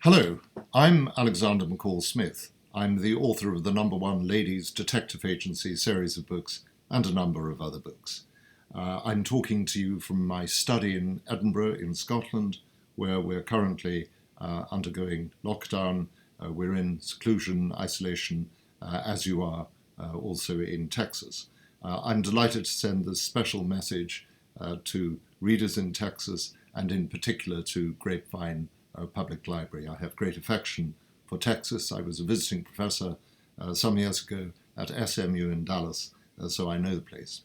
Hello, I'm Alexander McCall Smith. I'm the author of the #1 Ladies Detective Agency series of books and a number of other books. I'm talking to you from my study in Edinburgh in Scotland, where we're currently undergoing lockdown. We're in seclusion, isolation, as you are also in Texas. I'm delighted to send this special message to readers in Texas and in particular to Grapevine Public Library. I have great affection for Texas. I was a visiting professor some years ago at SMU in Dallas, so I know the place.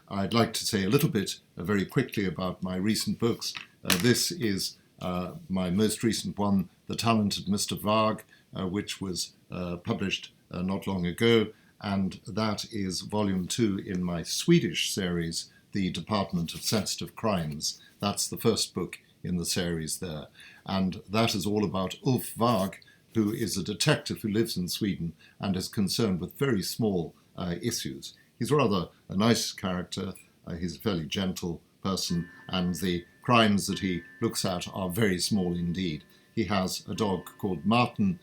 I'd like to say a little bit very quickly about my recent books. This is my most recent one, The Talented Mr. Varg, which was published not long ago, and that is volume 2 in my Swedish series, The Department of Sensitive Crimes. That's the first book in the series there. And that is all about Ulf Varg, who is a detective who lives in Sweden and is concerned with very small issues. He's rather a nice character, he's a fairly gentle person, and the crimes that he looks at are very small indeed. He has a dog called Martin,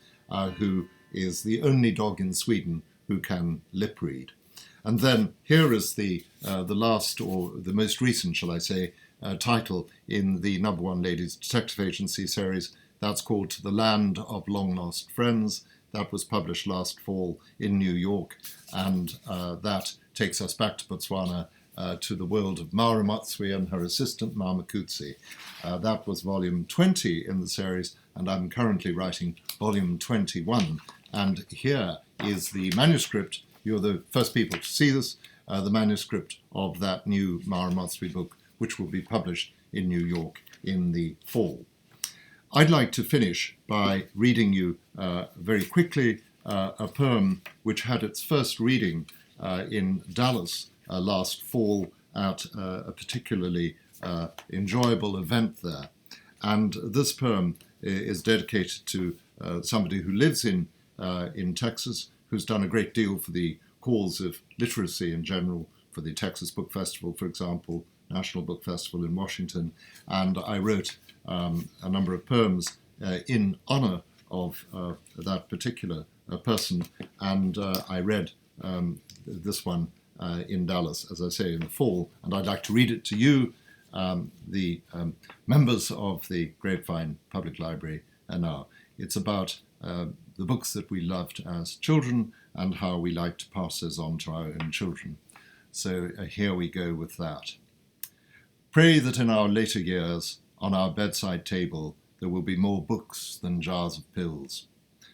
who is the only dog in Sweden who can lip read. And then here is the last, or the most recent, shall I say, title in the #1 Ladies Detective Agency series. That's called To the Land of Long Lost Friends. That was published last fall in New York, and that takes us back to Botswana, to the world of Mara Matsui and her assistant Mama Kutsi. That was volume 20 in the series, and I'm currently writing volume 21. And here is the manuscript. You're the first people to see this, the manuscript of that new Mara Matsui book, which will be published in New York in the fall. I'd like to finish by reading you very quickly a poem which had its first reading in Dallas last fall at a particularly enjoyable event there. And this poem is dedicated to somebody who lives in Texas, who's done a great deal for the cause of literacy in general, for the Texas Book Festival, for example, National Book Festival in Washington. And I wrote a number of poems in honor of that particular person. And I read this one in Dallas, as I say, in the fall. And I'd like to read it to you, the members of the Grapevine Public Library now. It's about the books that we loved as children and how we like to pass those on to our own children. So here we go with that. Pray that in our later years, on our bedside table, there will be more books than jars of pills.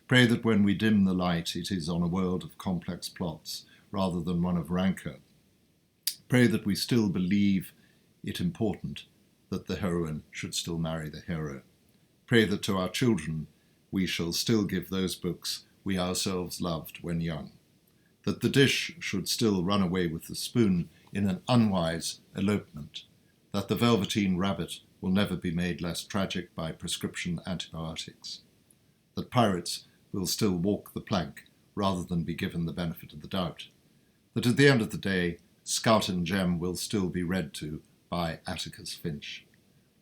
Pray that when we dim the light, it is on a world of complex plots rather than one of rancor. Pray that we still believe it important that the heroine should still marry the hero. Pray that to our children we shall still give those books we ourselves loved when young. That the dish should still run away with the spoon in an unwise elopement. That the velveteen rabbit will never be made less tragic by prescription antibiotics. That pirates will still walk the plank rather than be given the benefit of the doubt. That at the end of the day, Scout and Jem will still be read to by Atticus Finch.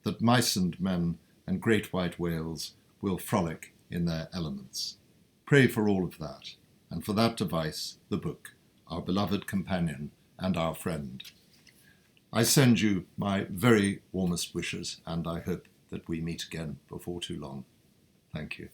That mice and men and great white whales will frolic in their elements. Pray for all of that, and for that device, the book, our beloved companion and our friend. I send you my very warmest wishes, and I hope that we meet again before too long. Thank you.